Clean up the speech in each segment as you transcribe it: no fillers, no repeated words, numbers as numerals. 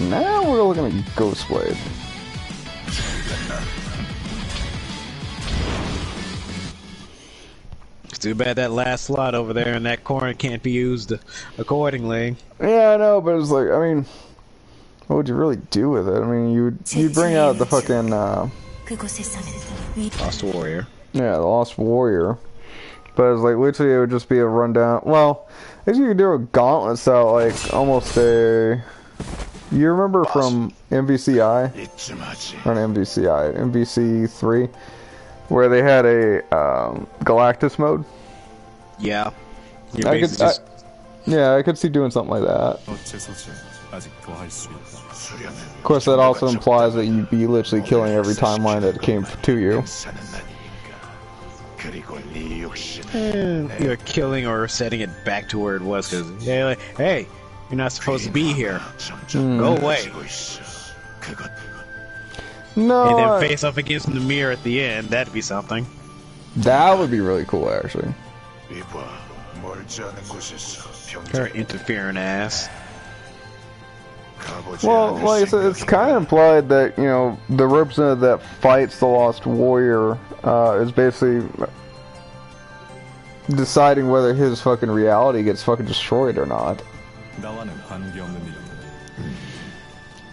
Now we're looking at Ghostblade. It's too bad that last slot over there in that corner can't be used accordingly. Yeah, I know, but it's like, I mean, what would you really do with it? I mean, you'd bring out the fucking Lost Warrior. Yeah, the Lost Warrior. But it's like literally it would just be a rundown. Well, I guess you could do a gauntlet style, like almost a. You remember from MVCI? Or an MVCI, MVC3, where they had a Galactus mode. Yeah. I could see doing something like that. Of course, that also implies that you'd be literally killing every timeline that came to you. You're killing or setting it back to where it was, because like, hey, you're not supposed to be here. Go away. No. And then face up against the mirror at the end. That'd be something. That would be really cool, actually. Her interfering ass. Well, like I said, it's kind of implied that, you know, the representative that fights the Lost Warrior is basically deciding whether his fucking reality gets fucking destroyed or not.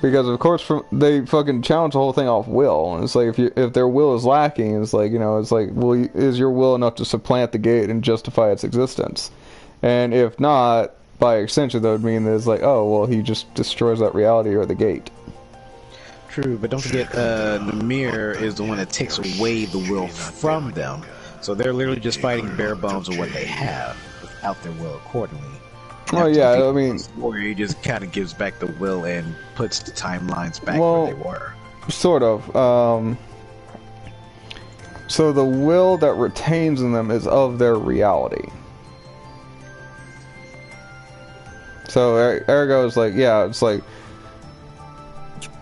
Because of course, they fucking challenge the whole thing off will, and it's like if their will is lacking, it's like, you know, it's like, well, is your will enough to supplant the gate and justify its existence? And if not, by extension, that would mean that it's like, oh, well, he just destroys that reality or the gate. True, but don't forget, the mirror is the one that takes away the will from them. So they're literally just fighting bare bones of what they have without their will accordingly. Oh yeah, I mean, or he just kind of gives back the will and puts the timelines back where they were. Sort of. So the will that retains in them is of their reality. So ergo is like, yeah, it's like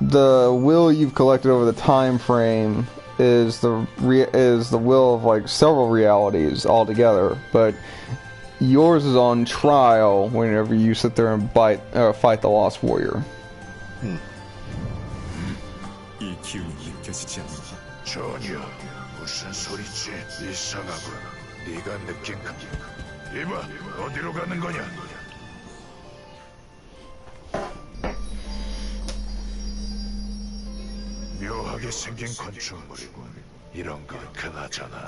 the will you've collected over the time frame is the will of like several realities altogether, but yours is on trial whenever you sit there and fight the Lost Warrior. 묘하게 생긴 건축물이군. 이런 건 그나저나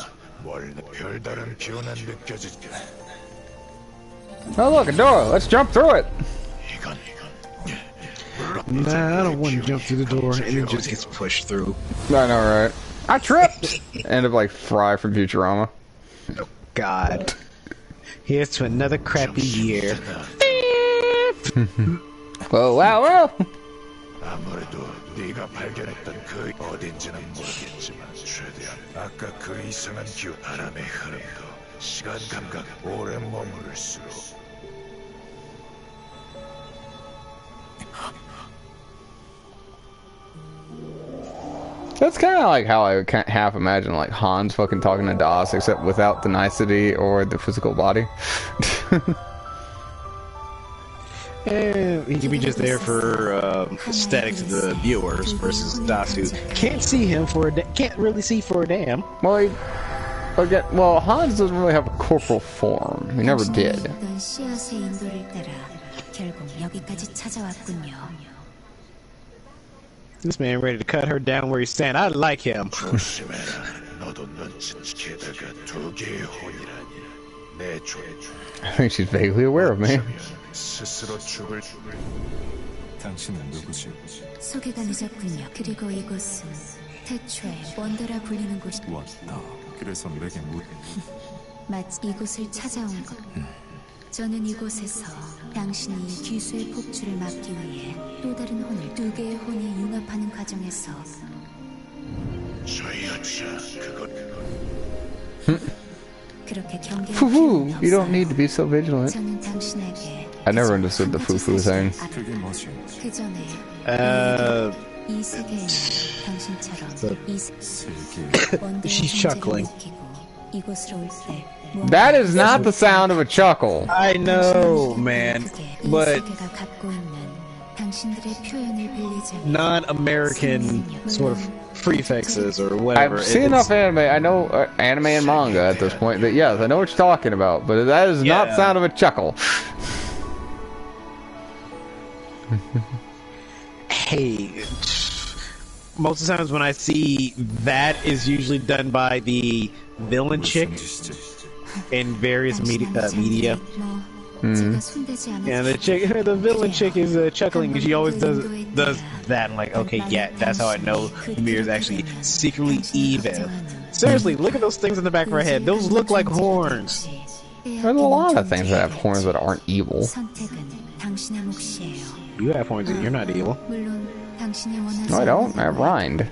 별다른 변화 느껴지지. Oh look, a door! Let's jump through it! Nah, I don't want to jump through the door, and it just gets pushed through. I know, right? I tripped! End of like Fry from Futurama. Oh God. Here's to another crappy year. Well, wow, well! 아무래도 네가 발견했던 그 어딘지는 모르겠지만 최대한 아까 그 이상한 바람의 흐름도 시간 감각 오래 머무를수록 That's kind of like how I would half imagine like Hans fucking talking to Das, except without the nicety or the physical body. He could be just there for aesthetics of the viewers versus Das, who can't see him can't really see for a damn. Well, Hans doesn't really have a corporal form. He never did. This man ready to cut her down where he's standing. I like him. I think she's vaguely aware of me. 소개가 늦었군요. 그리고 이곳은 태초에 원더라 불리는 곳이 왔다. 그래서 내게 마치 이곳을 찾아온 것. 저는 이곳에서 당신이 귀수의 폭주를 막기 위해 또 다른 혼을 두 개의 혼이 융합하는 과정에서 그렇게 경계를 Foo-foo, you don't need to be so vigilant. 저는 당신에게 I never understood the foo-foo thing. 그 전에 이 세계에는 당신처럼 이 She's chuckling. 이곳으로 올 때 That is not the sound of a chuckle. I know, man, but 당신들의 표현을 빌리자면 non-American sort of prefixes or whatever. I've seen enough anime. I know anime and manga at this point. That yes, I know what you're talking about, but that is not sound of a chuckle. Hey, most of the times when I see that is usually done by the villain chick in various media. And the villain chick is chuckling, and she always does that. I'm like, okay, yeah, that's how I know Mir's actually secretly evil. Seriously, look at those things in the back of her head. Those look like horns. There's a lot of things that have horns that aren't evil. You have horns and you're not evil. No, I don't. I have rind.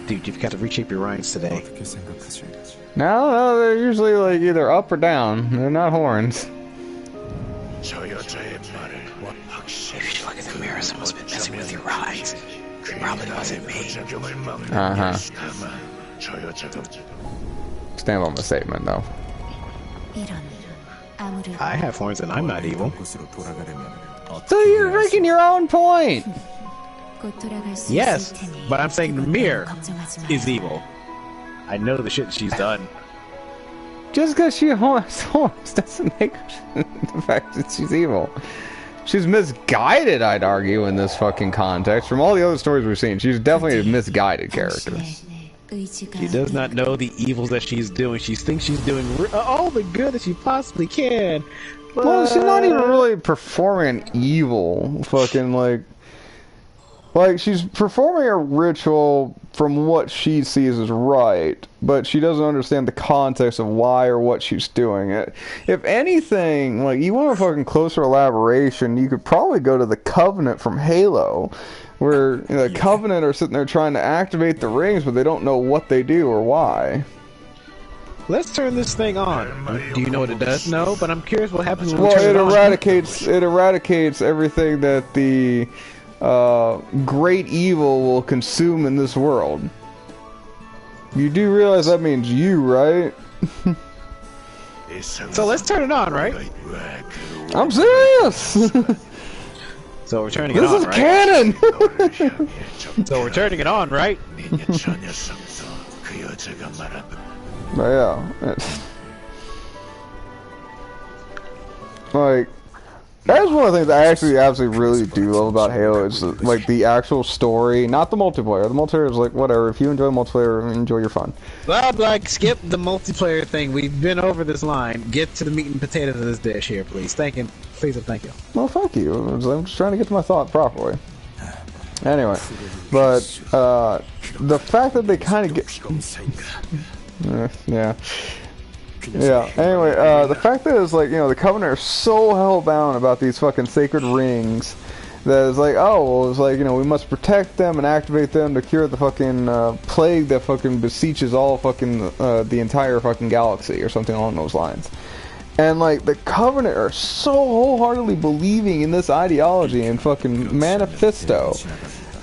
Dude, you've got to reshape your rinds today. No, they're usually like either up or down. They're not horns. If you look in the mirror, someone's been messing with your rinds. It probably wasn't me. Stand by my statement, though. I have horns and I'm not evil. So you're making your own point! Yes, but I'm saying the mirror is evil. I know the shit she's done. Just because she has horns doesn't make the fact that she's evil. She's misguided, I'd argue, in this fucking context. From all the other stories we've seen, she's definitely a misguided character. She does not know the evils that she's doing. She thinks she's doing all the good that she possibly can. But... Well, she's not even really performing an evil. Fucking, like, she's performing a ritual from what she sees as right, but she doesn't understand the context of why or what she's doing it. If anything, like, you want a fucking closer elaboration, you could probably go to the Covenant from Halo, where the Covenant are sitting there trying to activate the rings, but they don't know what they do or why. Let's turn this thing on. Do you know what it does? No, but I'm curious what happens when we well, turn it on. It eradicates everything that the great evil will consume in this world. You do realize that means you, right? So let's turn it on, right? I'm serious! So we're turning it on, right? This is canon! So we're turning it on, right? Yeah. Like, that's one of the things I actually absolutely really do love about Halo is like the actual story, not the multiplayer. The multiplayer is like whatever. If you enjoy multiplayer, enjoy your fun. Well, like skip the multiplayer thing. We've been over this line. Get to the meat and potatoes of this dish here, please. Thank you. Please and thank you. Well, thank you. I'm just trying to get to my thought properly. Anyway, but the fact that they kind of get yeah. Anyway, the fact that it's like, the Covenant are so hellbound about these fucking sacred rings that it's like, oh, well, it's like, we must protect them and activate them to cure the fucking plague that fucking beseeches all fucking the entire fucking galaxy or something along those lines. And like the Covenant are so wholeheartedly believing in this ideology and fucking manifesto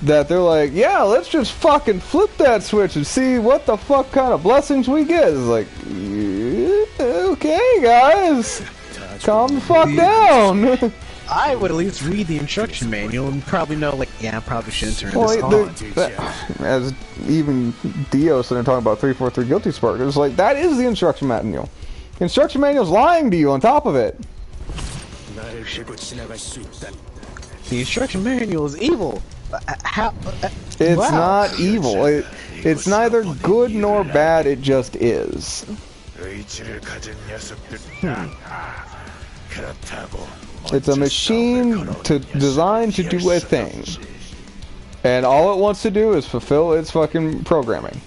that they're like, yeah, let's just fucking flip that switch and see what the fuck kind of blessings we get. It's like, okay, guys, calm the fuck down. I would at least read the instruction manual and probably know, like, yeah, I probably shouldn't turn this on. As even Dio sitting talking about 343 Guilty Spark, it's like, that is the instruction manual. The instruction manual's lying to you on top of it. The instruction manual is evil. How? It's not evil. It's neither good nor bad. It just is. It's a machine designed to do a thing, and all it wants to do is fulfill its fucking programming.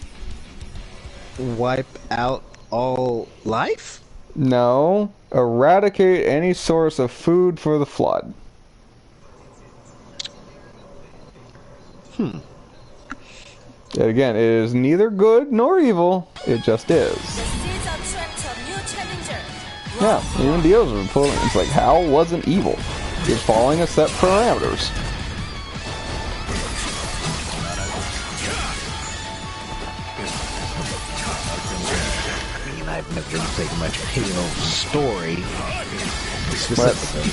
Wipe out all life? No, eradicate any source of food for the flood. And again, it is neither good nor evil, it just is. Yeah, even Dio's are pulling. It's like, Hal wasn't evil. He was following a set parameters. I mean, I've never really played much Halo story, specifically.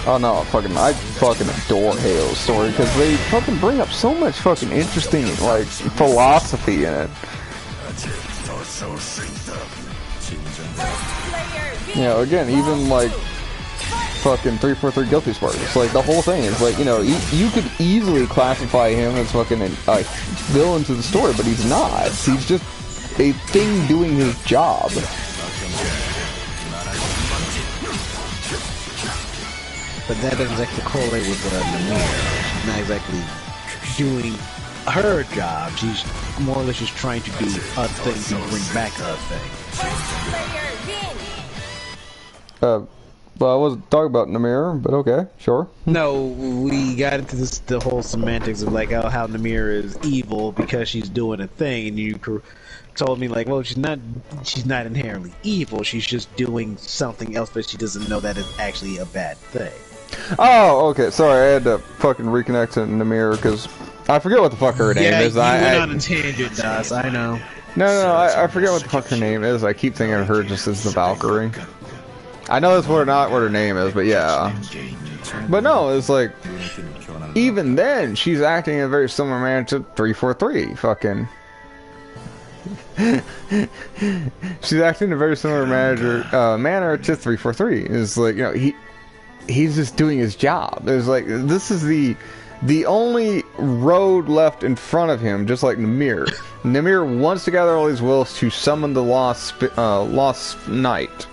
Oh no, I fucking adore Halo's story because they fucking bring up so much fucking interesting like philosophy in it. You know, again, even like fucking 343 Guilty Sparks, like the whole thing is like, you know, you could easily classify him as fucking a villain to the story, but he's not. He's just a thing doing his job. But that doesn't exactly correlate with Namir. She's not exactly doing her job. She's more or less just trying to do a thing to bring back a thing. Well, I wasn't talking about Namir, but okay, sure. No, we got into the whole semantics of like, oh, how Namir is evil because she's doing a thing, and you told me like, well, she's not inherently evil. She's just doing something else, but she doesn't know that it's actually a bad thing. Oh, okay. Sorry, I had to fucking reconnect to Namir because I forget what the fuck her name is. Yeah, you went on a tangent, Das. I know. No, I forget what the fuck her name is. I keep thinking of her just as the Valkyrie. I know that's not what her name is, but yeah. But no, it's like, even then, she's acting in a very similar manner to 343. Fucking. She's acting in a very similar manner to 343. It's like, you know, he's just doing his job. It's like, this is the only road left in front of him, just like Namir. Namir wants to gather all his wills to summon the lost knight.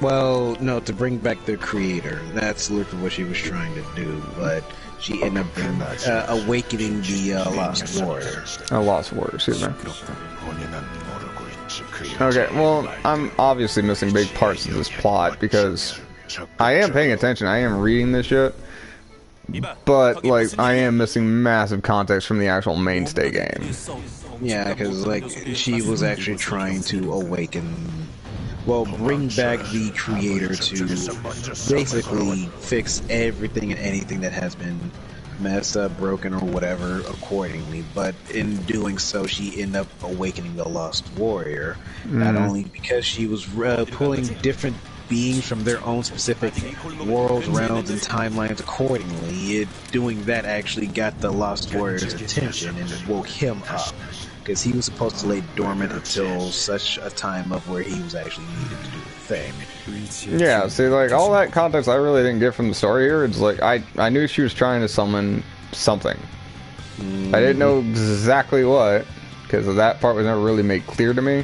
Well, no, to bring back the creator. That's literally what she was trying to do, but she ended up awakening the Lost Warrior. Lost Warrior, excuse me. Okay, well, I'm obviously missing big parts of this plot because I am paying attention, I am reading this shit, but, like, I am missing massive context from the actual mainstay game. Yeah, because, like, she was actually trying to awaken... Well, bring back the creator to basically fix everything and anything that has been messed up, broken, or whatever accordingly. But in doing so, she ended up awakening the Lost Warrior. Not only because she was pulling different beings from their own specific worlds, realms, and timelines accordingly. Doing that actually got the Lost Warrior's attention and woke him up. Because he was supposed to lay dormant until such a time of where he was actually needed to do the thing. Yeah, see, like, all that context I really didn't get from the story here. It's like, I knew she was trying to summon something. I didn't know exactly what, because that part was never really made clear to me.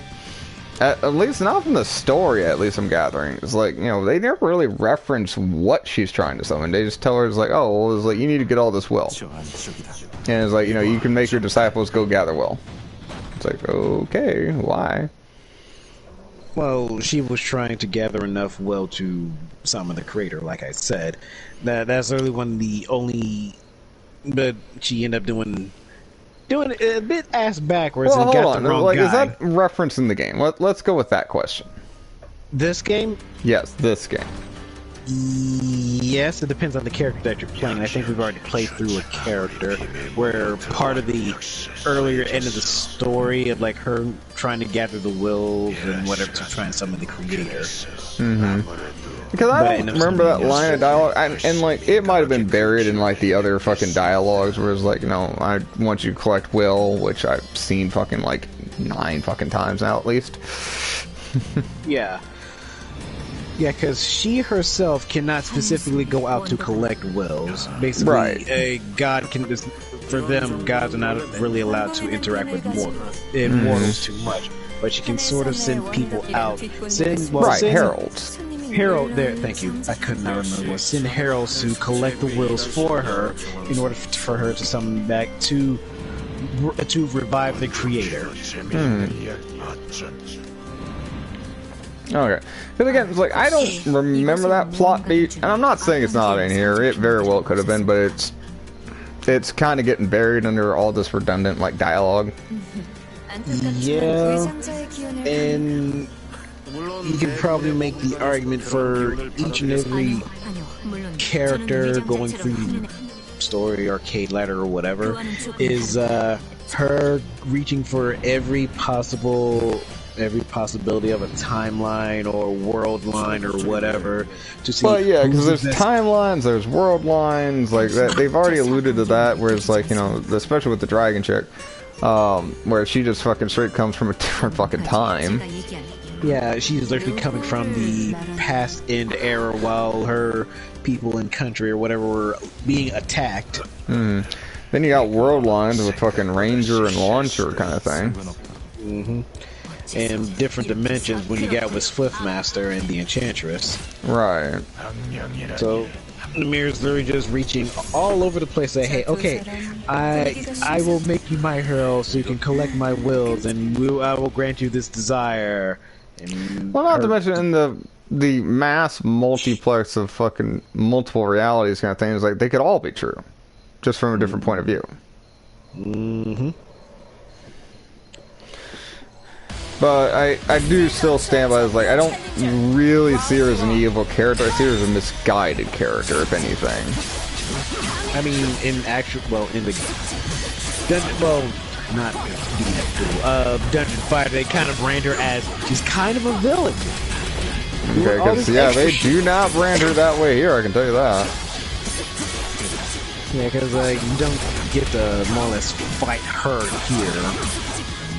At least not from the story, at least I'm gathering. It's like, you know, they never really reference what she's trying to summon. They just tell her, it's like, oh, well, it's like, you need to get all this will. And it's like, you know, you can make your disciples go gather will. It's like, okay, why? Well, she was trying to gather enough will to summon the creator, like I said. That's really one of the only... But she ended up doing a bit ass backwards and got the wrong guy. Is that referenced in the game? Let's go with that question. This game? Yes, this game. Yes, it depends on the character that you're playing. I think we've already played through a character where part of the earlier end of the story of like her trying to gather the wills and whatever to try and summon the creator. Because I don't remember that line of dialogue, and like it might have been buried in like the other fucking dialogues where it's like, you know, I want you to collect will, which I've seen fucking like 9 fucking times now at least. Yeah. Yeah, because she herself cannot specifically go out to collect wills. Basically, right. God can just, for them, gods are not really allowed to interact with mortals too much. But she can sort of send people out. Heralds. There, thank you. I could not remember. Send heralds to collect the wills for her in order for her to summon back to revive the creator. Okay. Because again, it's like, I don't remember that plot beat, and I'm not saying it's not in here. It very well could have been, but it's kind of getting buried under all this redundant, like, dialogue. Yeah, and you can probably make the argument for each and every character going through story, arcade ladder, or whatever, is her reaching for every possible every possibility of a timeline or world line or whatever to see. Well, yeah, because there's timelines, there's world lines, like that. They've already alluded to that, where it's like, you know, especially with the dragon chick, where she just fucking straight comes from a different fucking time. Yeah, she's literally coming from the past end era while her people and country or whatever were being attacked. Then you got world lines with fucking ranger and launcher kind of thing. And different dimensions when you got with Swiftmaster and the Enchantress. Right. So Mir's literally just reaching all over the place. Say, hey, okay, I will make you my hero so you can collect my wills, and I will grant you this desire. And well, not to mention in the mass multiplex of fucking multiple realities kind of things, like they could all be true, just from a different point of view. But I do still stand by this, like, I don't really see her as an evil character. I see her as a misguided character, if anything. I mean, in the not DNF Duel, Dungeon Fighter, they kind of brand her as she's kind of a villain. Okay, because, yeah, they do not brand her that way here, I can tell you that. Yeah, because, like, you don't get to more or less fight her here.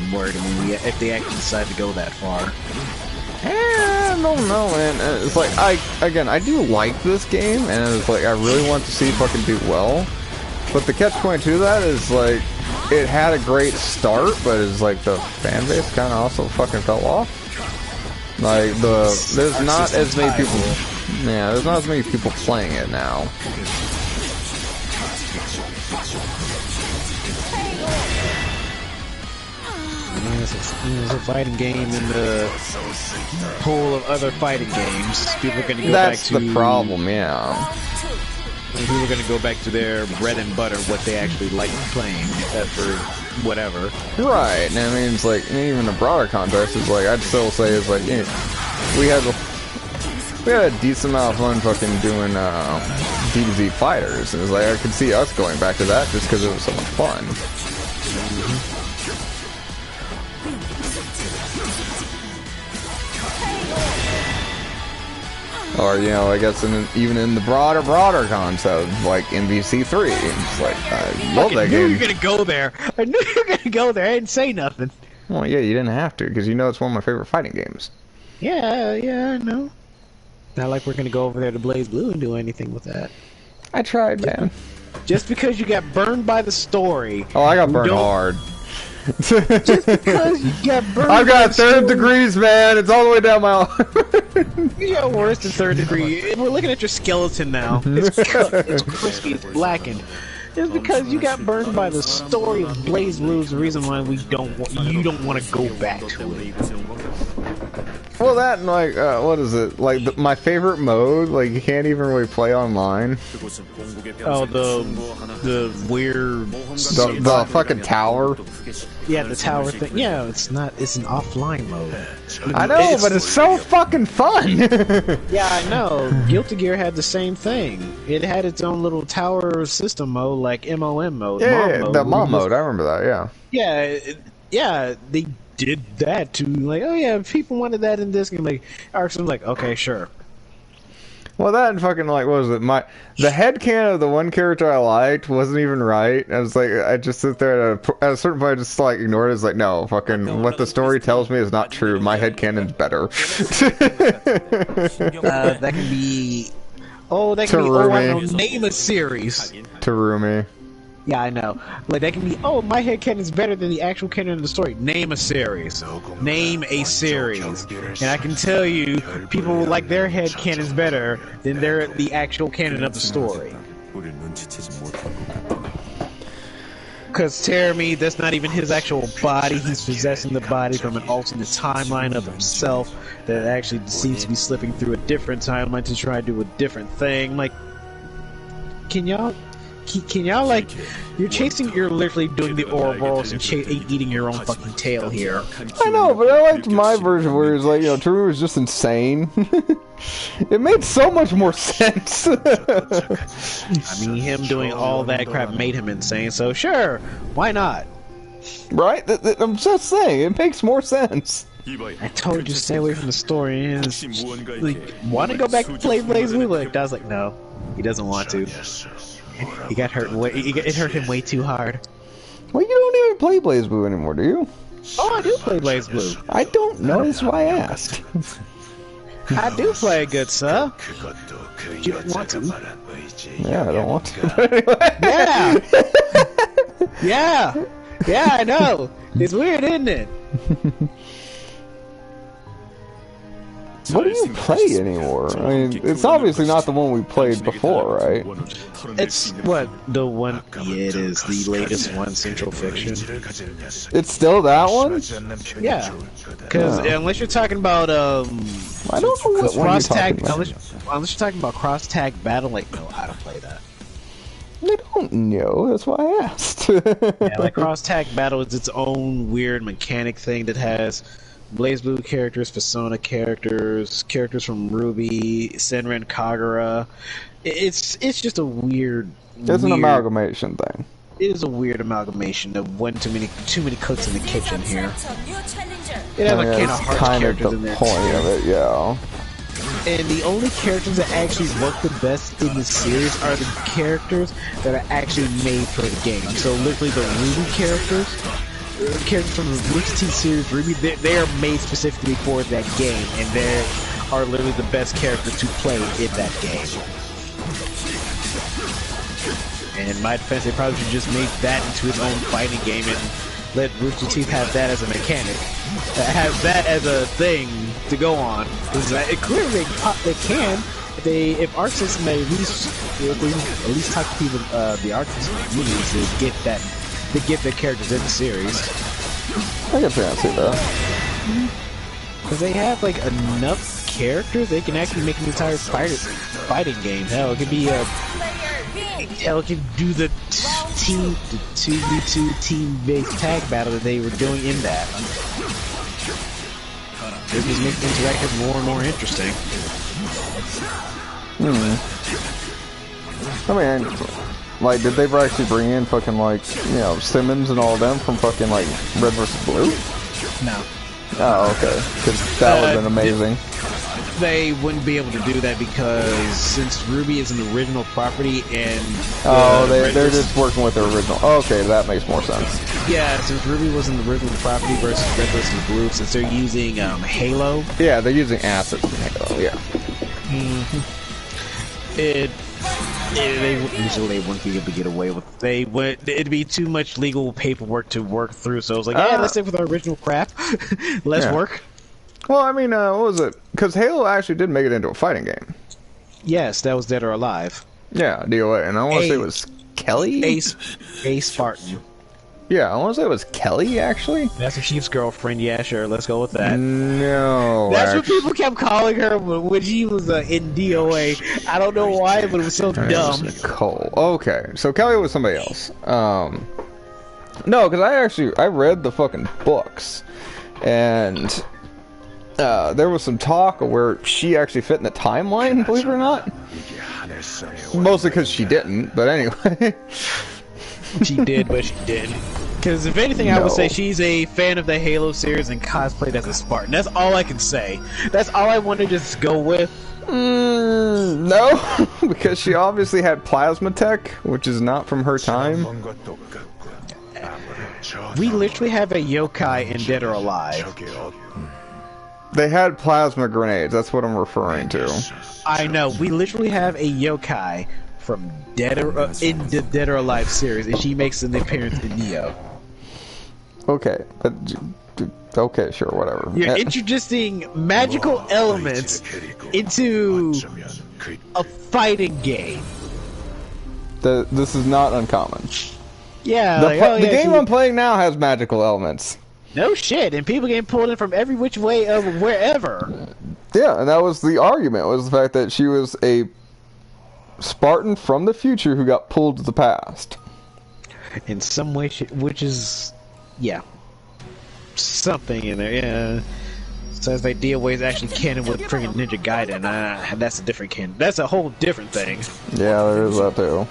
If they actually decide to go that far. I don't know, man. It's like, I do like this game, and it's like, I really want to see it fucking do well. But the catch point to that is, like, it had a great start, but it's like the fan base kind of also fucking fell off. Like, there's not as many people, there's not as many people playing it now. It's a fighting game in the pool of other fighting games. People are going to go back to... That's the problem, yeah. People are going to go back to their bread and butter, what they actually like playing, except for whatever. Right, and I mean, it's like, even a broader context, is like, I'd still say, it's like, you know, we had a decent amount of fun fucking doing DBZ Fighters, and it's like, I could see us going back to that just because it was so much fun. Or, you know, I guess even in the broader concept, like MVC3, it's like, I love that game. I knew you were gonna go there. I knew you were gonna go there. I didn't say nothing. Well, yeah, you didn't have to, because you know it's one of my favorite fighting games. Yeah, I know. Not like we're gonna go over there to Blaze Blue and do anything with that. I tried, man. Just because you got burned by the story. Oh, I got burned hard. Just because you got burned. I've got third degrees, man. It's all the way down my arm. You got worse than third degree. We're looking at your skeleton now. It's crispy. It's blackened. Just because you got burned by the story of Blaze Blue is the reason why you don't want to go back to it. Well, that and like, what is it? Like my favorite mode, like you can't even really play online. Oh, the weird, the fucking tower. Yeah, the tower thing. Yeah, it's an offline mode. I know, but it's so fucking fun. Yeah, I know. Guilty Gear had the same thing. It had its own little tower system mode, like MOM mode. Yeah, the mom mode. I remember that. Yeah. Yeah. They did that too. Like, oh yeah, people wanted that in this game. Like, Arxon's like, okay, sure. Well, that and fucking, like, what was it? The headcanon of the one character I liked wasn't even right. I was like, I just sit there at a certain point, I just, like, ignore it. It's like, no, fucking, what the story tells me is not true. My headcanon's better. That can be... Oh, that can be... Oh, I know. Name a series. Terumi. Yeah, I know. Like, that can be, oh, my headcanon is better than the actual canon of the story. Name a series. Name a series. And I can tell you, people like their headcanons better than the actual canon of the story. Because Terumi, that's not even his actual body. He's possessing the body from an alternate timeline of himself that actually seems to be slipping through a different timeline to try to do a different thing. Like, can y'all, like, you're literally doing the Ouroboros and eating your own fucking tail here. I know, but I liked my version where it was like, you know, Terumi was just insane. It made so much more sense. I mean, him doing all that crap made him insane, so sure, why not? Right? I'm just saying, it makes more sense. I told you to stay away from the story. And like, want to go back and play Blaze Blue? Like, I was like, no, he doesn't want to. He got hurt. It hurt him way too hard. Well, you don't even play Blaze Blue anymore, do you? Oh, I do play Blaze Blue. I don't know. That's why I asked. I do play it good, sir. You don't want to. Yeah, I don't want to. Yeah. Yeah, I know. It's weird, isn't it? What do you play anymore? I mean, it's obviously not the one we played before, right? It's what the one. Yeah, it is the latest one, Central Fiction. It's still that one? Yeah, because unless you're talking about I don't know what one you're talking about. unless you're talking about cross tag battle, like no, I don't play that. I don't know. That's why I asked. Yeah, like cross tag battle is its own weird mechanic thing that has Blaze Blue characters, Persona characters, characters from Ruby, Senran Kagura. It's just a weird. It's an amalgamation thing. It is a weird amalgamation of too many cooks in the kitchen here. It has like kind of hard characters in there. Point of it, yeah. And the only characters that actually work the best in the series are the characters that are actually made for the game. So literally the Ruby characters from the Rooster Teeth series, Ruby, they are made specifically for that game, and they are literally the best characters to play in that game. And in my defense, they probably should just make that into its own fighting game and let Rooster Teeth have that as a mechanic, have that as a thing to go on. Because clearly they can. If Arc System may at least talk to people, the Arc System communities to get that. To get their characters in the series. I can see that. Because they have like enough characters, they can actually make an entire fighting game. Hell, it could be it could do the 2v2 team-based tag battle that they were doing in that. It just makes the interactive more and more interesting. I mean, like, did they ever actually bring in fucking, like, you know, Simmons and all of them from fucking, like, Red vs. Blue? No. Oh, okay. Because that would have been amazing. They wouldn't be able to do that because since Ruby is an original property and... they're just working with their original... Oh, okay, that makes more sense. Yeah, since Ruby was an original property versus Red vs. Blue, since they're using Halo... Yeah, they're using assets from Halo, yeah. They wouldn't be able to get away with it'd be too much legal paperwork to work through, so I was like, yeah, let's stick with our original crap. Let's work. Well, I mean, what was it? Because Halo actually did make it into a fighting game. Yes, that was Dead or Alive. Yeah, DOA, and I want to say it was Kelly? A Spartan. Yeah, I want to say it was Kelly, actually. That's Chief's girlfriend, yeah, sure, let's go with that. No. That's what people kept calling her when she was in DOA. I don't know why, but it was so dumb. Nicole. Okay, so Kelly was somebody else. No, because I read the fucking books, and there was some talk of where she actually fit in the timeline, believe it or not. Mostly because she didn't, but anyway. She did, but she did. Because if anything, I would say she's a fan of the Halo series and cosplayed as a Spartan. That's all I can say. That's all I want to just go with. No, because she obviously had plasma tech, which is not from her time. We literally have a yokai in Dead or Alive. They had plasma grenades, that's what I'm referring to. I know, we literally have a yokai from in the Dead or Alive series, and she makes an appearance in Neo. Okay, but okay, sure, whatever. You're introducing magical elements into a fighting game. This is not uncommon. Yeah, the game I'm playing now has magical elements. No shit, and people getting pulled in from every which way of wherever. Yeah, and that was the argument, was the fact that she was a Spartan from the future who got pulled to the past. In some way, which is, yeah, something in there, yeah. So the idea is actually canon with freaking Ninja Gaiden, that's a different canon. That's a whole different thing. Yeah, there is that too.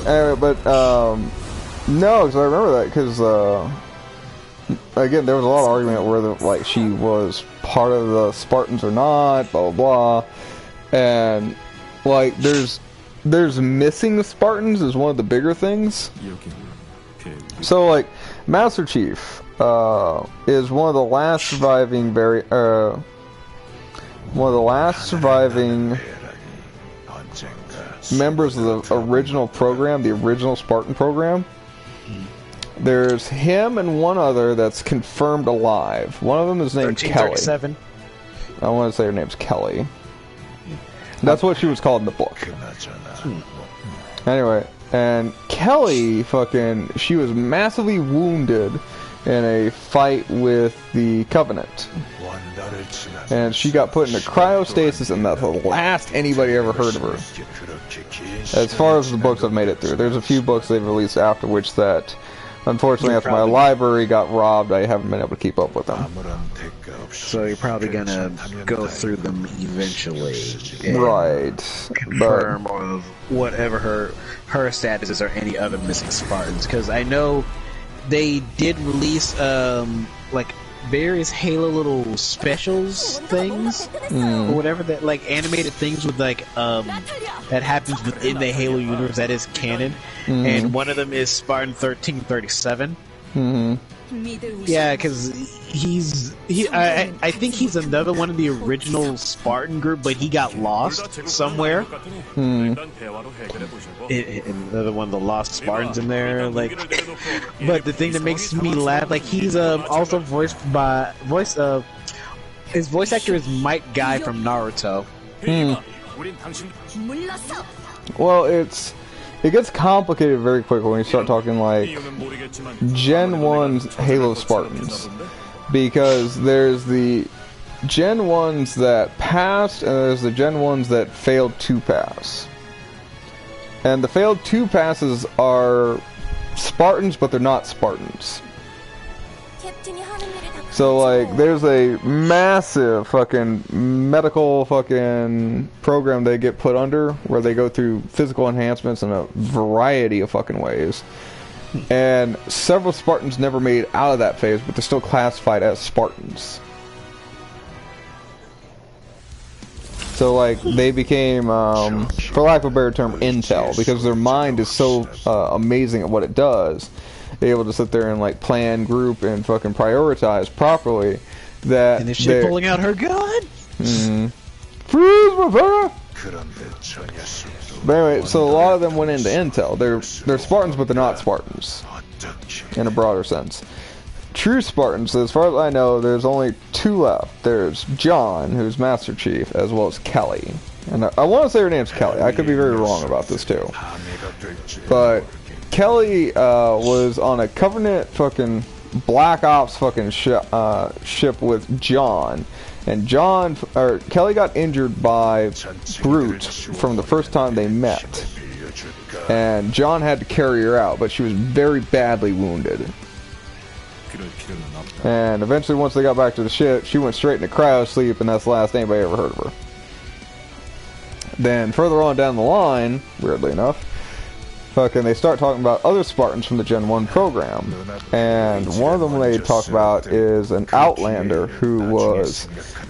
Anyway, but, no, because I remember that, because, again, there was a lot of argument whether like she was part of the Spartans or not, blah blah blah, and like there's missing the Spartans is one of the bigger things. So like Master Chief is one of the last surviving members of the original program, the original Spartan program. There's him and one other that's confirmed alive. One of them is named Kelly. I want to say her name's Kelly. That's what she was called in the book. Anyway, and Kelly she was massively wounded in a fight with the Covenant. And she got put into cryostasis, and that's the last anybody ever heard of her. As far as the books have made it through. There's a few books they've released after which that, unfortunately, after my library got robbed, I haven't been able to keep up with them. So you're probably gonna go through them eventually. Right. Confirm of whatever her status is or any other missing Spartans. Because I know they did release like various Halo little specials things or whatever, that like animated things with like that happens within the Halo universe that is canon, and one of them is Spartan 1337. Yeah, because I think he's another one of the original Spartan group, but he got lost somewhere. Another one of the lost Spartans in there, like. But the thing that makes me laugh, like he's also voiced by his voice actor is Mike Guy from Naruto. Well, it gets complicated very quickly when you start talking like Gen 1's Halo Spartans, because there's the Gen 1s that passed and there's the Gen 1s that failed to pass. And the failed to passes are Spartans, but they're not Spartans. So like there's a massive fucking medical fucking program they get put under where they go through physical enhancements in a variety of fucking ways. And several Spartans never made out of that phase, but they're still classified as Spartans. So like they became, for lack of a better term, intel, because their mind is so amazing at what it does. They're able to sit there and like plan, group, and fucking prioritize properly. That and is she pulling out her gun? Freeze my fire! But anyway, so a lot of them went into intel. They're Spartans, but they're not Spartans in a broader sense. True Spartans, as far as I know, there's only two left. There's John, who's Master Chief, as well as Kelly. And I want to say her name's Kelly. I could be very wrong about this too. But Kelly was on a Covenant fucking Black Ops fucking ship with John. And Kelly got injured by Brute from the first time they met. And John had to carry her out, but she was very badly wounded. And eventually, once they got back to the ship, she went straight into cryo sleep, and that's the last anybody ever heard of her. Then further on down the line, weirdly enough, they start talking about other Spartans from the Gen 1 program. And one of them they talk about is an Outlander who was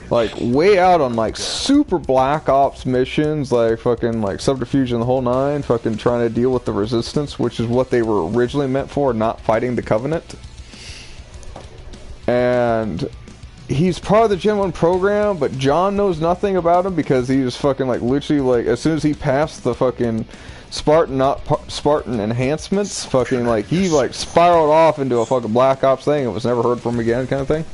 like way out on like super Black Ops missions, like fucking like subterfuge and the whole nine, fucking trying to deal with the Resistance, which is what they were originally meant for, not fighting the Covenant. And he's part of the Gen 1 program, but John knows nothing about him because he was fucking like literally like as soon as he passed the fucking Spartan enhancements, fucking like he like spiraled off into a fucking Black Ops thing and was never heard from again, kind of thing.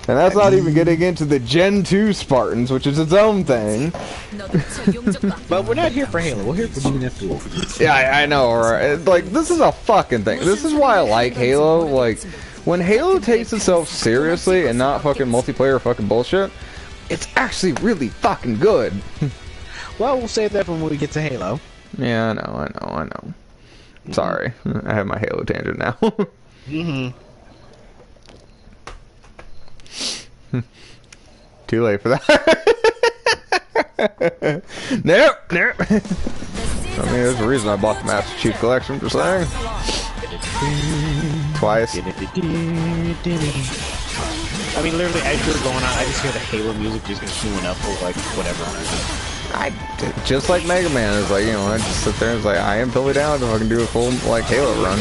And that's not even getting into the Gen 2 Spartans, which is its own thing. But we're not here for Halo, we're here for DNF Duel. Yeah, I know, right? Like, this is a fucking thing. This is why I like Halo. Like, when Halo takes itself seriously and not fucking multiplayer fucking bullshit, it's actually really fucking good. Well, we'll save that for when we get to Halo. Yeah, I know. Sorry. I have my Halo tangent now. Too late for that. Nope. I mean, there's a reason I bought the Master Chief Collection, just saying. Twice. I mean, literally, as you're going on, I just hear the Halo music just queuing up for like whatever. Just like Mega Man is like, you know, I just sit there and it's like, I am totally down if I can do a full like Halo run.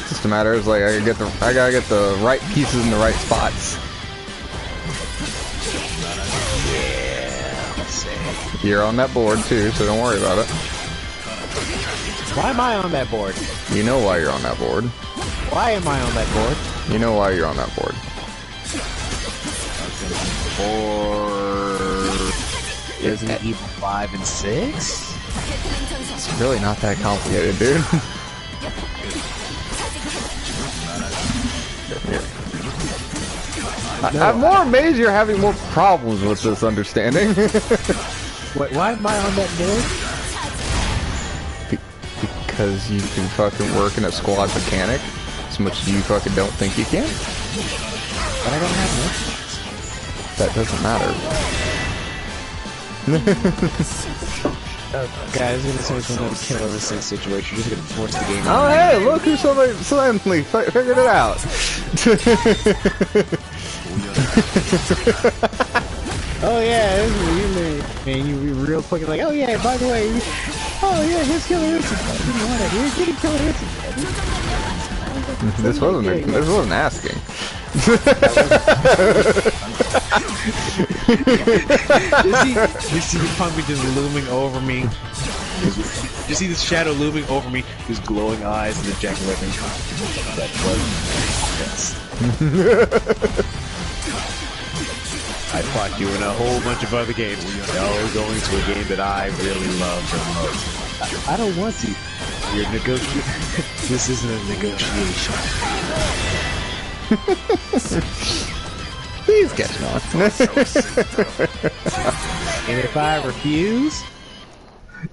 Just a matter is like I gotta get the right pieces in the right spots. You're on that board too, so don't worry about it. Why am I on that board? You know why you're on that board. Why am I on that board? You know why you're on that board. Or Resident Evil 5 and 6? It's really not that complicated, dude. I'm more amazed you're having more problems with this understanding. Wait, why am I on that board? Because you can fucking work in a squad mechanic as much as you fucking don't think you can. But I don't have much. That doesn't matter. Guys, we're gonna turn into another kill of this situation. You're just gonna force the game. Oh hey, look who suddenly figured it out. Oh yeah, this is you, man. You be real quick like, oh yeah, by the way, oh yeah, here's Killer Instinct. You want it? Here's getting Killer Instinct. This wasn't asking. You see the pumpkin just looming over me. You see this shadow looming over me, his glowing eyes and the jack-o'-lantern. That was yes. I fought you in a whole bunch of other games. Now we're going to a game that I really love the most. I don't want to. You're negotiating. This isn't a negotiation. Please get on. And if I refuse,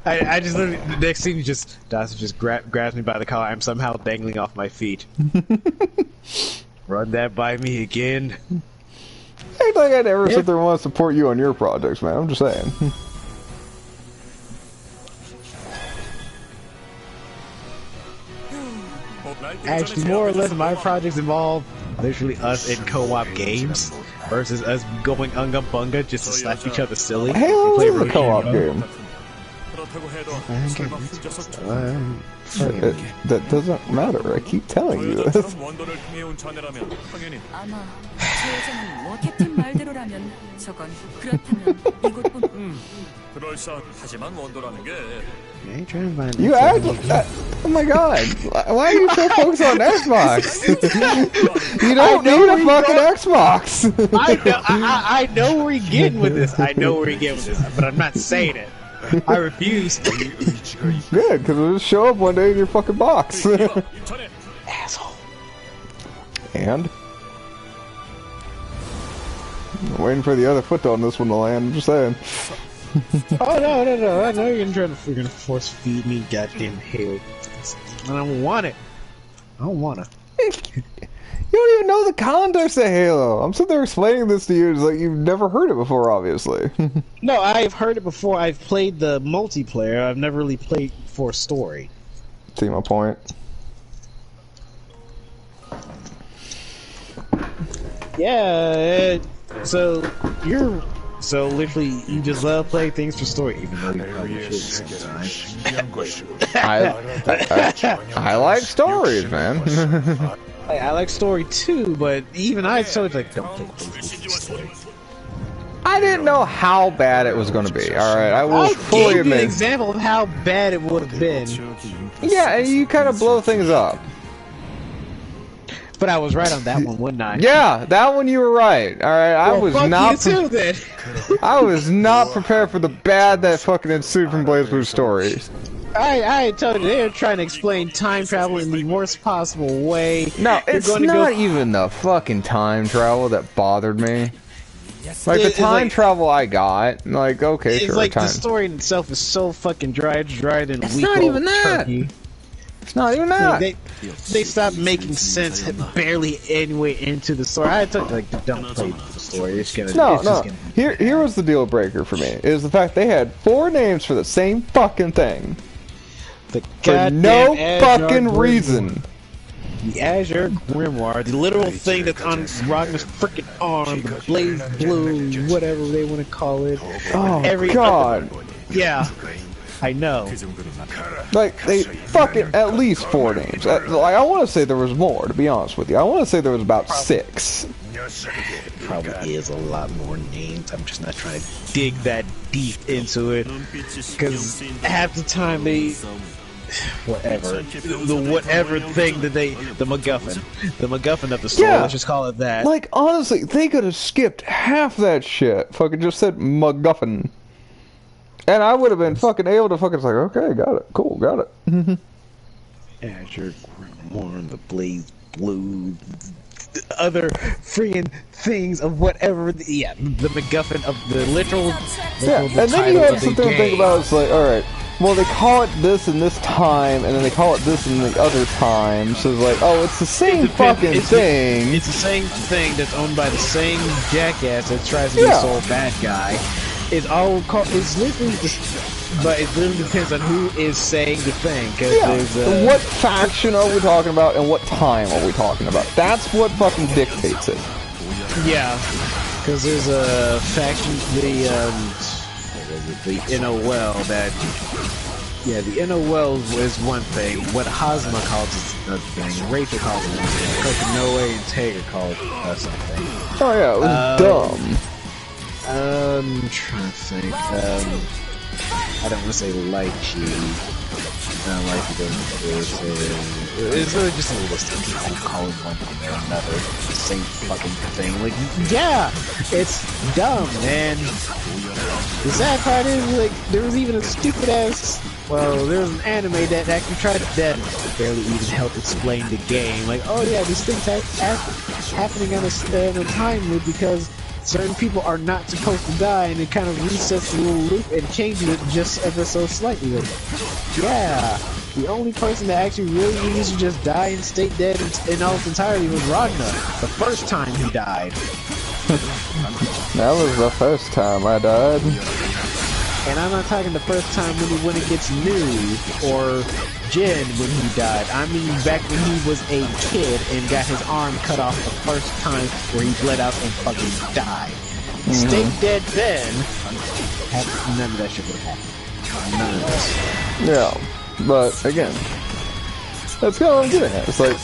I just literally, the next scene just Dawson just grabs me by the collar. I'm somehow dangling off my feet. Run that by me again. Act like I'd ever sit there and want to support you on your projects, man. I'm just saying. Actually, more or less, my projects involve literally us in co-op games versus us going unga bunga just to slap each other silly. Halo is a co-op game. That doesn't matter. I keep telling you this. You act like that. Oh my god. Why are you so focused on Xbox? You don't need a fucking Xbox. I know where you're getting with this. I know where you're getting with this, but I'm not saying it. I refuse. Good, because it'll just show up one day in your fucking box. Asshole. And? I'm waiting for the other foot on this one to land, I'm just saying. Oh no! I know you're gonna freaking force feed me goddamn Halo. I don't want it. I don't wanna. You don't even know the context of Halo. I'm sitting there explaining this to you. It's like you've never heard it before, obviously. No, I've heard it before. I've played the multiplayer. I've never really played for story. See my point? Yeah. So literally, you just love playing things for story, even though you probably should sometimes. I like stories, man. I like story too, but even I told you, like, don't play for story. I didn't know how bad it was going to be. All right, I will fully admit. An example of how bad it would have been. Yeah, and you kind of blow things up. But I was right on that one, wasn't I? Yeah, that one you were right. All right, I was not. You too, then. I was not prepared for the bad that fucking ensued from BlazBlue's story. I told you, they're trying to explain time travel in the worst possible way. No, it's not even the fucking time travel that bothered me. Like, the time travel I got, like, okay, sure, like, time. the story in itself is so fucking dry, it's drier than It's not even that! Turkey. It's not even that! They stopped making sense barely anyway into the story. I told you, like, don't play the story. It's gonna... No. Here was the deal breaker for me, is the fact they had 4 names for the same fucking thing. The For no goddamn fucking Azure reason. The Azure Grimoire, the literal thing that's on Ragnar's freaking arm, the Blaze Blue, whatever they want to call it. Oh Every god. Yeah, I know. Like, they fucking at least 4 names. Like, I want to say there was more, to be honest with you. I want to say there was about 6. Probably is a lot more names. I'm just not trying to dig that deep into it. Because half the time they... Whatever. The whatever thing that they... The MacGuffin. The MacGuffin of the story, Yeah. let's just call it that. Like, honestly, they could have skipped half that shit. Fucking just said MacGuffin. And I would have been fucking able to fucking like, okay, got it. Cool, got it. Azure Grimoire, the Blaze Blue... other freaking things of whatever, the MacGuffin of the literal Yeah, and then you have to sit there and think about it's like, alright, well they call it this in this time, and then they call it this in the other time, so it's like, oh, it's the same fucking thing. It's the same thing that's owned by the same jackass that tries to be a sole bad guy. It's all called, it's literally just, but it really depends on who is saying the thing. Cause there's, what faction are we talking about, and what time are we talking about? That's what fucking dictates it. Yeah, because there's a faction, the NOL that, the NOL is one thing, what Hazma calls it another thing, Rachel calls it another thing, Noe and Tager call it something. Oh yeah, it was dumb. I'm trying to think, I don't want to say lychee. Lychee doesn't it's really just a list of people calling one thing or another the same fucking thing. Like, yeah, it's dumb, man. The sad part is, like, there was even a stupid ass. Well, there was an anime that actually tried that barely even helped explain the game. Like, oh yeah, this thing's happening on a time loop because certain people are not supposed to die, and it kind of resets the little loop and changes it just ever so slightly. Like, yeah, the only person that actually really needs to just die and stay dead in all its entirety was Ragnar, the first time he died. That was the first time I died. And I'm not talking the first time when it gets new, or Jin when he died. I mean back when he was a kid and got his arm cut off the first time where he bled out and fucking died. Stay dead then. None of that shit would have happened. None of this. Yeah, but again, that's kind of what I'm getting at. It's like,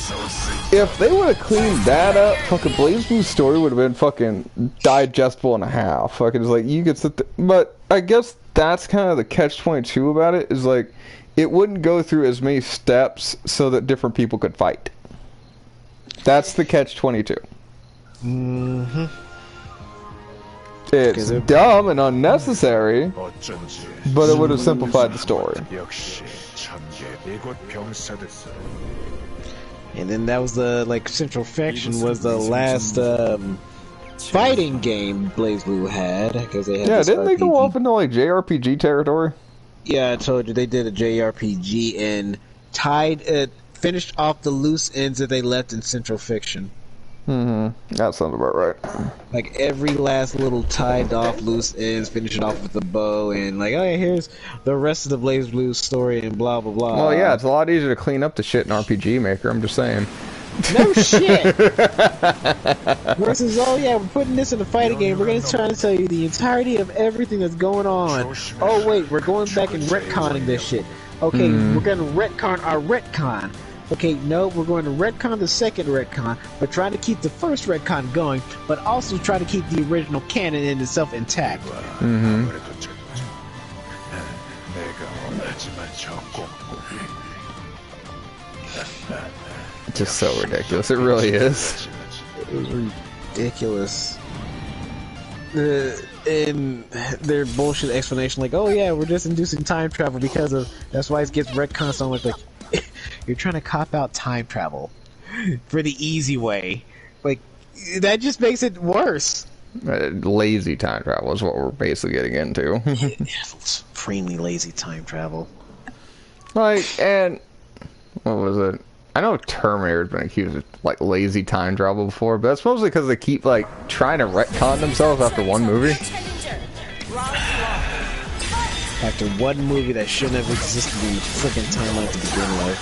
if they would have cleaned that up, fucking Blaze Blue's story would have been fucking digestible and a half. Fucking, it's like, you could sit there, but I guess that's kind of the catch-22 about it, is like, it wouldn't go through as many steps so that different people could fight. That's the catch-22. Mm-hmm. It's dumb and unnecessary, but it would have simplified the story. And then that was the, like, Central Faction was the last, fighting game Blaze Blue had, because they had this didn't they go RPG. off into, like, JRPG territory? Yeah, I told you, they did a JRPG and finished off the loose ends that they left in Central Fiction. Mm-hmm. That sounds about right. Like, every last little tied off loose ends, finish it off with a bow, and like, oh yeah, here's the rest of the Blaze Blue story, and blah blah blah. Well, yeah, it's a lot easier to clean up the shit in RPG Maker, I'm just saying. No shit! Versus, oh yeah, we're putting this in a fighting game, we're gonna try to tell you the entirety of everything that's going on. Oh wait, we're going back and retconning this shit. Okay, we're gonna retcon our retcon. Okay, no, we're going to retcon the second retcon, but trying to keep the first retcon going, but also try to keep the original canon in itself intact. Mm-hmm. Just so ridiculous, it really is. It was ridiculous. And their bullshit explanation, like, oh yeah, we're just inducing time travel because of, that's why it gets retcon so much, like, you're trying to cop out time travel for the easy way. Like, that just makes it worse. Lazy time travel is what we're basically getting into. Supremely lazy time travel. Like, and what was it? I know Terminator's been accused of, like, lazy time travel before, but that's mostly because they keep, like, trying to retcon themselves after one movie. After one movie that shouldn't have existed in the freaking timeline to begin with.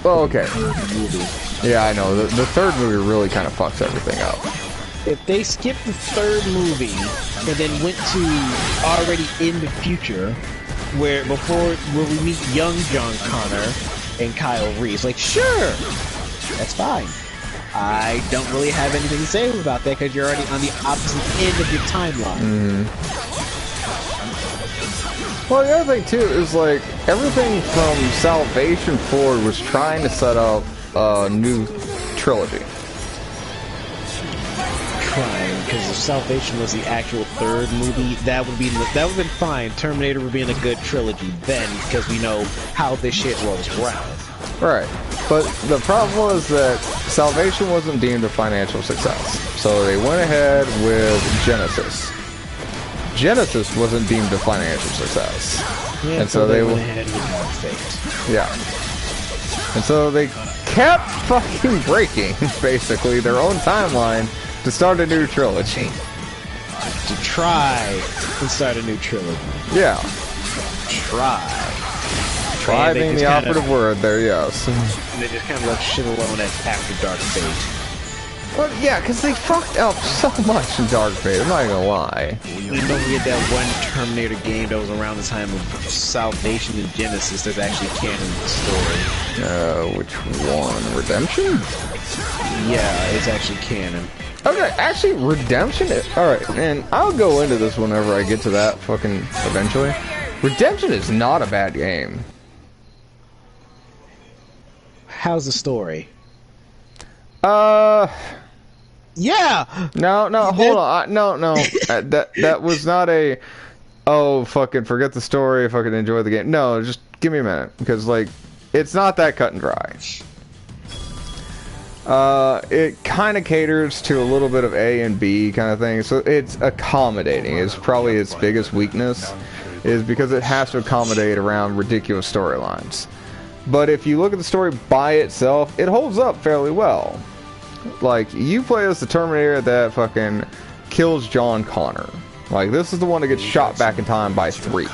Well, okay. Movie. Yeah, I know. The third movie really kind of fucks everything up. If they skipped the third movie and then went to already in the future, where we meet young John Connor and Kyle Reese, like, sure, that's fine. I don't really have anything to say about that because you're already on the opposite end of your timeline. Well, the other thing too is like everything from Salvation forward was trying to set up a new trilogy. Because if Salvation was the actual third movie, that would have been fine. Terminator would be in a good trilogy then, because we know how this shit rolls around. Right, but the problem was that Salvation wasn't deemed a financial success, so they went ahead with Genesis. Genesis wasn't deemed a financial success, Yeah, and so they went ahead with Dark Fate. Yeah. And so they kept fucking breaking, basically, their own timeline to start a new trilogy. To try and start a new trilogy. Yeah. Try. Try being the operative word there, yes. They just kind of left shit alone after Dark Fate. Well, yeah, because they fucked up so much in Dark Fate, I'm not gonna lie. You don't forget that one Terminator game that was around the time of Salvation and Genesis that's actually canon to the story. Which one? Redemption? Yeah, it's actually canon. Okay, actually, Redemption is... Alright, and I'll go into this whenever I get to that fucking eventually. Redemption is not a bad game. How's the story? Yeah! No, hold on. No. that was not a... Oh, fucking forget the story, fucking enjoy the game. No, just give me a minute. Because, like, it's not that cut and dry. It kind of caters to a little bit of A and B kind of thing. So it's accommodating. It's probably its biggest weakness. Is because it has to accommodate around ridiculous storylines. But if you look at the story by itself, it holds up fairly well. Like, you play as the Terminator that fucking kills John Connor. Like, this is the one that gets shot back in time by 3.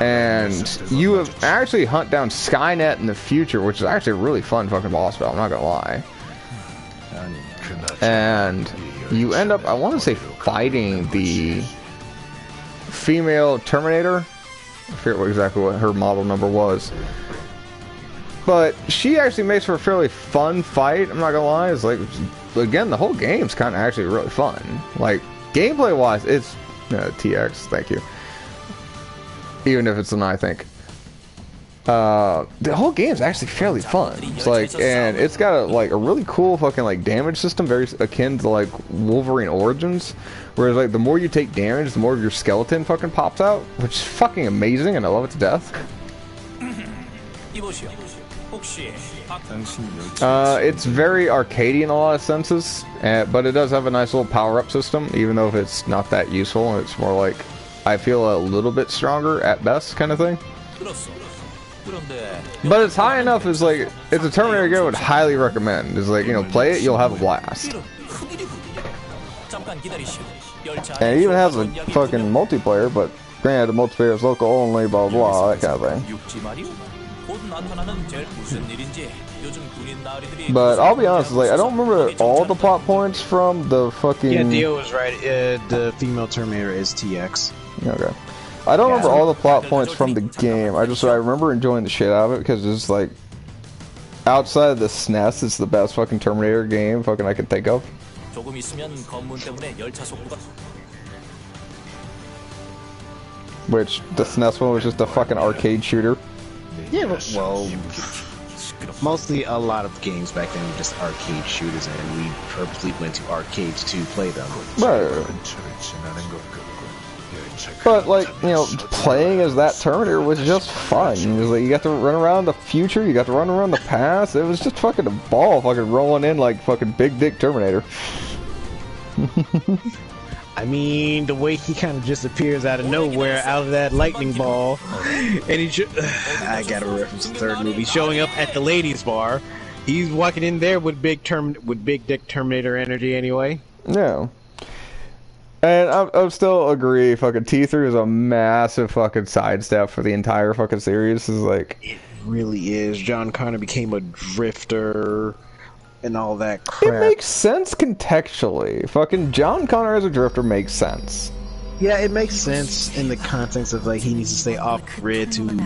And you have actually hunt down Skynet in the future, which is actually a really fun fucking boss battle, I'm not gonna lie. And you end up, I want to say, fighting the female Terminator. I forget exactly what her model number was. But she actually makes for a fairly fun fight, I'm not gonna lie. It's like, again, the whole game's kind of actually really fun. Like, gameplay wise, it's TX, thank you. Even if it's an I think. The whole game's actually fairly fun. It's like, and it's got a really cool fucking like damage system, very akin to like Wolverine Origins. Whereas like the more you take damage, the more of your skeleton fucking pops out, which is fucking amazing, and I love it to death. It's very arcadey in a lot of senses, but it does have a nice little power-up system, even though if it's not that useful. It's more like, I feel a little bit stronger at best kind of thing. But it's high enough, it's like, it's a Terminator game I would highly recommend. It's like, you know, play it, you'll have a blast. And it even has a fucking multiplayer, but granted, the multiplayer is local only, blah blah blah, that kind of thing. But I'll be honest, like, I don't remember all the plot points from the fucking... Yeah, Dio was right. The female Terminator is TX. Okay. I don't remember all the plot points from the game. I remember enjoying the shit out of it because it's like, outside of the SNES, it's the best fucking Terminator game fucking I can think of. Which the SNES one was just a fucking arcade shooter. Yeah, well, mostly a lot of games back then were just arcade shooters, and we purposely went to arcades to play them. Right. But like, you know, playing as that Terminator was just fun. It was like, you got to run around the future, you got to run around the past. It was just fucking a ball, fucking rolling in like fucking big dick Terminator. I mean, the way he kind of just appears out of nowhere, out of that lightning ball, and he I gotta reference the third movie, showing up at the ladies' bar. He's walking in there with big dick Terminator energy anyway. Yeah. And I still agree. Fucking T3 is a massive fucking sidestep for the entire fucking series. Is like it really is. John Connor became a drifter and all that crap. It makes sense contextually. Fucking John Connor as a drifter makes sense. Yeah, it makes sense in the context of like he needs to stay off grid to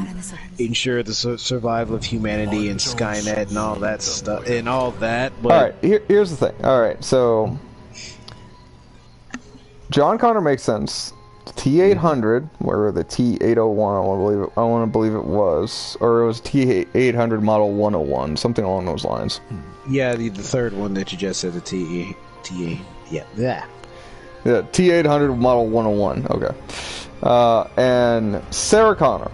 ensure the survival of humanity and Skynet and all that stuff and all that. But all right, here's the thing. All right, so John Connor makes sense. T800, or the T801, I want to believe it was, or it was T800 Model 101, something along those lines. Yeah, the third one that you just said, the T8, yeah, yeah, T800 Model 101. Okay, and Sarah Connor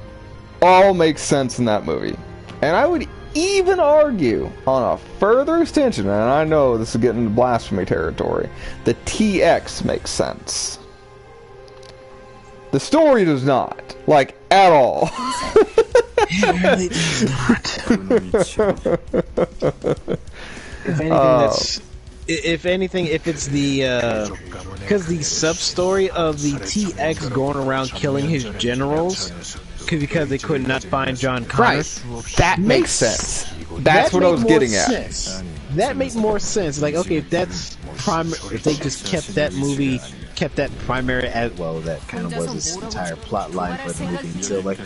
all makes sense in that movie, and I would even argue on a further extension, and I know this is getting into blasphemy territory, the TX makes sense. The story does not, like, at all. It really does not. If anything, if it's the, because the sub-story of the TX going around killing his generals, because they could not find John Connor. Right. That makes sense. That's what I was getting at. That makes more sense. Like, okay, if that's if they just kept that movie, kept that primary as well, that kind of was this entire plot line for the movie until like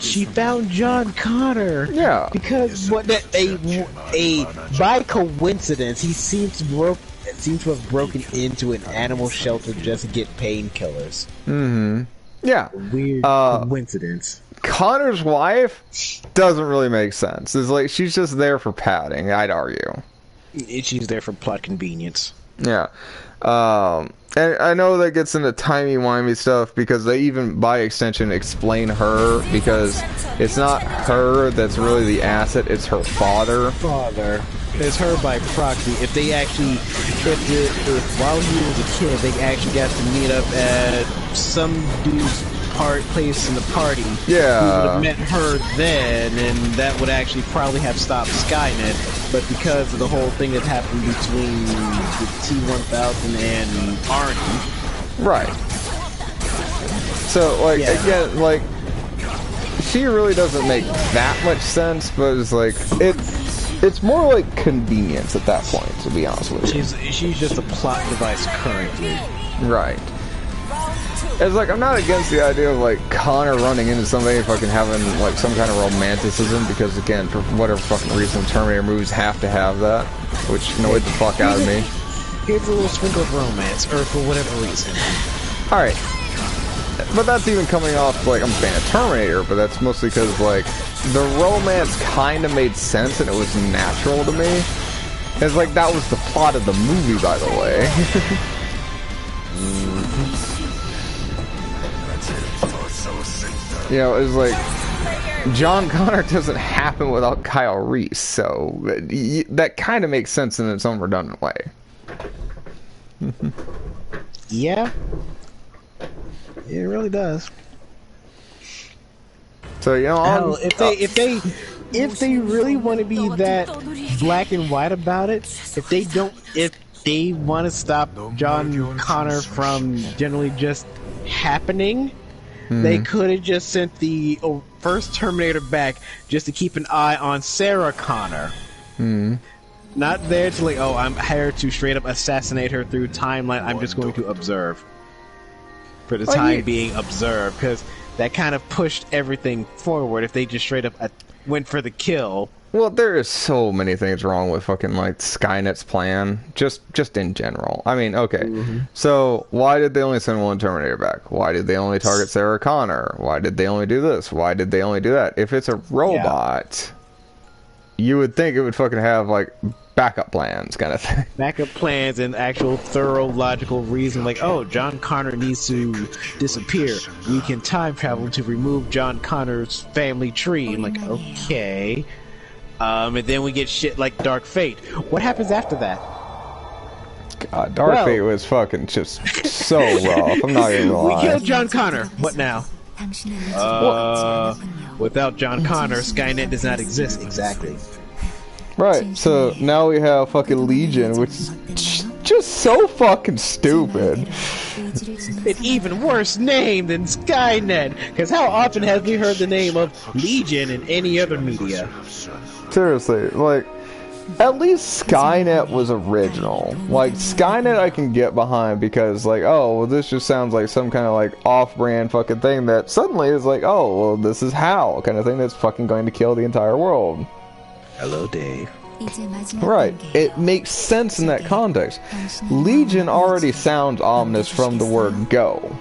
she found John Connor. Yeah. Because what that by coincidence he seems to have broken into an animal shelter just to get painkillers. Mm-hmm. Yeah. Weird coincidence. Connor's wife doesn't really make sense. It's like she's just there for padding, I'd argue. She's there for plot convenience. Yeah. And I know that gets into timey-wimey stuff because they even, by extension, explain her, because it's not her that's really the asset, it's her father. It's her by proxy. If they actually, if while he was a kid, they actually got to meet up at some dude's place in the party. Yeah. We would have met her then, and that would actually probably have stopped Skynet. But because of the whole thing that happened between the T-1000 and Arnie. Right. So, like, again, like, she really doesn't make that much sense, but it's like, it's more like convenience at that point, to be honest with you. She's just a plot device currently. Right. It's like, I'm not against the idea of, like, Connor running into somebody fucking having, like, some kind of romanticism, because, again, for whatever fucking reason, Terminator movies have to have that, which annoyed the fuck out of me. Here's a little sprinkle of romance, or for whatever reason. Alright. But that's even coming off, like, I'm a fan of Terminator, but that's mostly because, like, the romance kind of made sense and it was natural to me. It's like, that was the plot of the movie, by the way. You know, it's like, John Connor doesn't happen without Kyle Reese, so that kind of makes sense in its own redundant way. Yeah. It really does. So, you know, hell, if they really want to be that black and white about it, if they want to stop John Connor from generally just happening, they could have just sent the first Terminator back just to keep an eye on Sarah Connor. Not there to like, oh, I'm hired to straight up assassinate her through timeline. I'm just going to observe. For the time being, observe. Because that kind of pushed everything forward if they just straight up went for the kill. Well, there is so many things wrong with fucking, like, Skynet's plan. Just in general. I mean, okay. So, why did they only send one Terminator back? Why did they only target Sarah Connor? Why did they only do this? Why did they only do that? If it's a robot, you would think it would fucking have, like, backup plans kind of thing. Backup plans and actual thorough logical reason, like, oh, John Connor needs to disappear. We can time travel to remove John Connor's family tree. I'm like, okay. And then we get shit like Dark Fate. What happens after that? God, Dark Fate was fucking just so rough. I'm not even gonna lie. We killed John Connor. What now? Without John Connor, Skynet does not exist. Exactly. Right, so now we have fucking Legion, which is just just so fucking stupid. An even worse name than Skynet. Because how often have we heard the name of Legion in any other media? Seriously, like, at least Skynet was original. Like, Skynet I can get behind because, like, oh, well, this just sounds like some kind of, like, off-brand fucking thing that suddenly is like, oh, well, this is HAL kind of thing that's fucking going to kill the entire world. Hello, Dave. Right. It makes sense in that context. Legion already sounds ominous from the word go.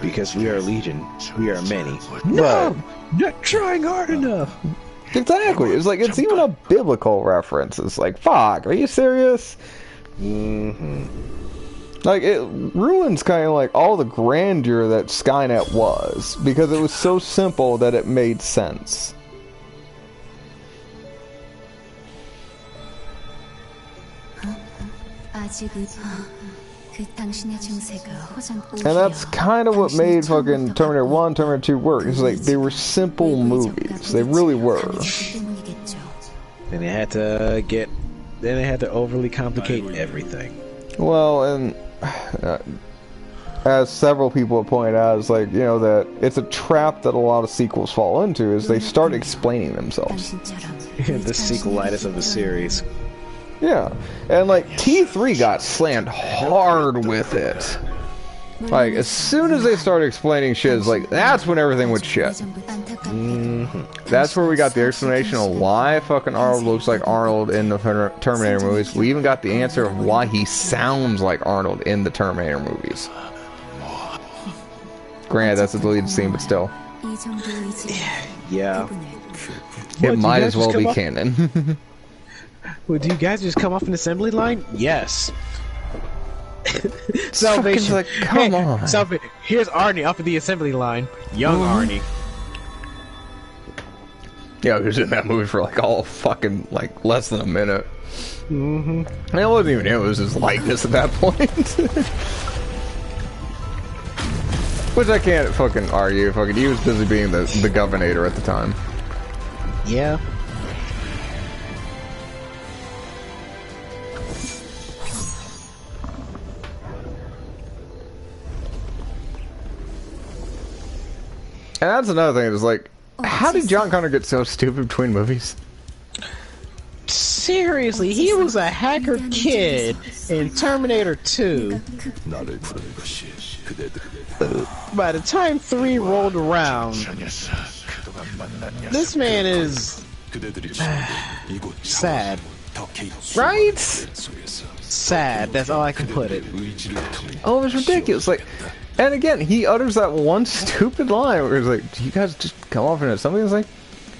Because we are Legion. We are many. No! Not trying hard enough! Exactly. It's like, it's even a biblical reference. It's like, fuck, are you serious? Like, it ruins kind of like all the grandeur that Skynet was. Because it was so simple that it made sense. And that's kind of what made fucking Terminator 1, Terminator 2 work. It's like, they were simple movies. They really were. Then they had to overly complicate everything. Well, and as several people have pointed out, it's like, you know, that it's a trap that a lot of sequels fall into, is they start explaining themselves. The sequelitis of the series. Yeah, and like T3 got slammed hard with it. Like, as soon as they started explaining shit, it's like, that's when everything would shit. That's where we got the explanation of why fucking Arnold looks like Arnold in the Terminator movies. We even got the answer of why he sounds like Arnold in the Terminator movies. Granted, that's a deleted scene, but still. Yeah. It might as well be canon. Well, do you guys just come off an assembly line? Yes. Salvation. Like, come on. Here's Arnie off of the assembly line. Young Arnie. Yeah, he was in that movie for like all fucking like less than a minute. And it wasn't even him, it was his likeness at that point. Which I can't fucking argue. Fucking, he was busy being the governor at the time. Yeah. And that's another thing, is like, how did John Connor get so stupid between movies? Seriously, he was a hacker kid in Terminator 2. By the time 3 rolled around, this man is sad. Right? Sad, that's all I can put it. Oh, it was ridiculous. Like, and again, he utters that one stupid line where he's like, do you guys just come off into something? It's like,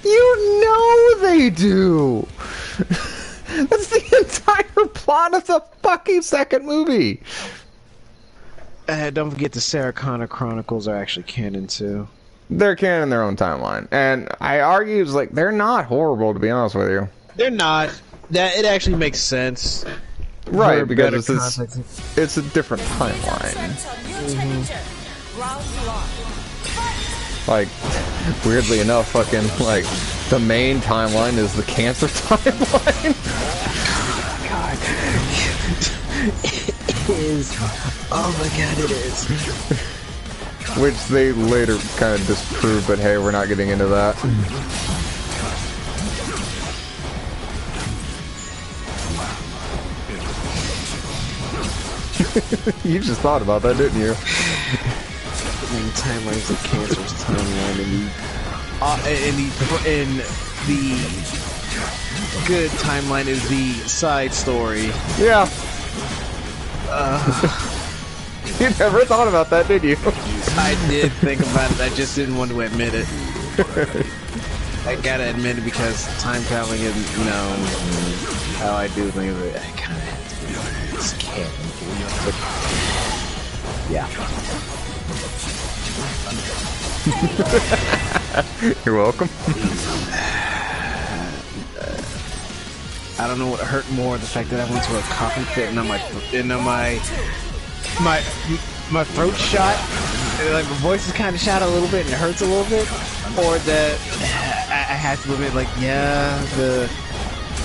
you know they do! That's the entire plot of the fucking second movie! Don't forget the Sarah Connor Chronicles are actually canon too. They're canon in their own timeline. And I argue, it's like, they're not horrible, to be honest with you. They're not. That it actually makes sense. Right, because it's a different timeline. Like, weirdly enough, fucking, like, the main timeline is the cancer timeline. God. It is. Oh my god, it is. Which they later kind of disproved, but hey, we're not getting into that. You just thought about that, didn't you? The main timeline is the cancer's timeline, and the good timeline is the side story. Yeah. You never thought about that, did you? I did think about it, I just didn't want to admit it. I gotta admit it because time traveling is, you know, how I do things. I kinda just can't. But, yeah. You're welcome. I don't know what hurt more, the fact that I went to a coughing fit and my throat shot, like my voice is kind of shot a little bit and it hurts a little bit, or that I have to admit, like, yeah,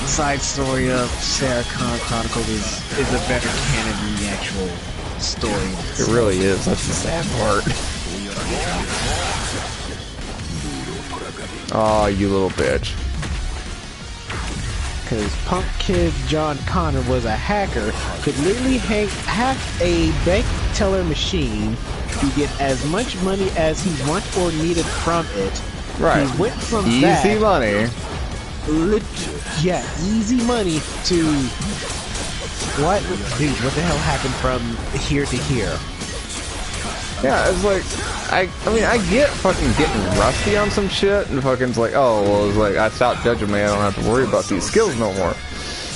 side story of Sarah Connor Chronicles is a better canon than the actual story. It really is. That's the sad part. Aw, you little bitch. Because punk kid John Connor was a hacker, could literally hack a bank teller machine to get as much money as he wanted or needed from it. Right. He went from Easy money. Yeah, easy money to what? Dude, what the hell happened from here to here? Yeah, it's like, I mean, I get fucking getting rusty on some shit, and fucking's like, oh, well, it's like, I stopped judging me, I don't have to worry about these skills no more.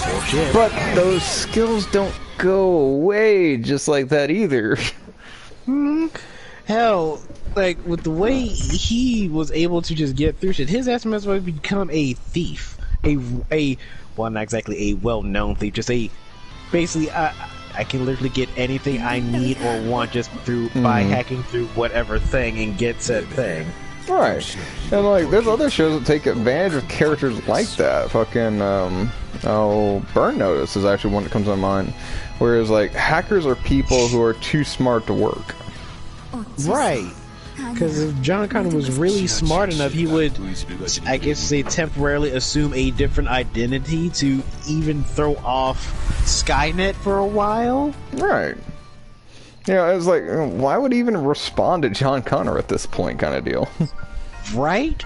Bullshit. But those skills don't go away just like that either. Hell, like, with the way he was able to just get through shit, his ass might well become a thief. Well, not exactly a well-known thief, just basically, I can literally get anything I need or want just by hacking through whatever thing and get said thing. Right. And like, there's other shows that take advantage of characters like that. Fucking, Burn Notice is actually one that comes to mind. Whereas, like, hackers are people who are too smart to work. Right. Because if John Connor was really smart enough, he would, I guess, say temporarily assume a different identity to even throw off Skynet for a while. Right. Yeah, it's like, why would he even respond to John Connor at this point, kind of deal? Right?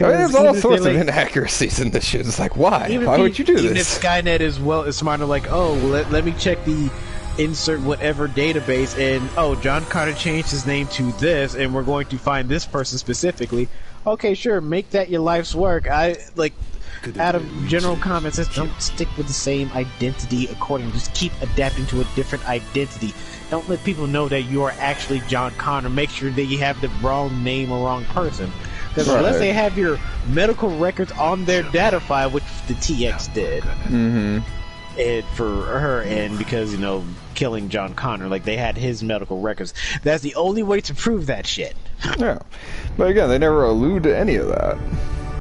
I mean, there's all sorts of inaccuracies in this shit. It's like, why? Why would you do this? Even if Skynet is smart, like, oh, let me check the insert whatever database, and oh, John Connor changed his name to this, and we're going to find this person specifically. Okay, sure, make that your life's work. Out of general common sense, don't stick with the same identity accordingly. Just keep adapting to a different identity. Don't let people know that you are actually John Connor. Make sure that you have the wrong name or wrong person. Because unless they have your medical records on their data file, which the TX did, and for her, and because, you know, killing John Connor, like, they had his medical records. That's the only way to prove that shit. Yeah. But again, they never allude to any of that.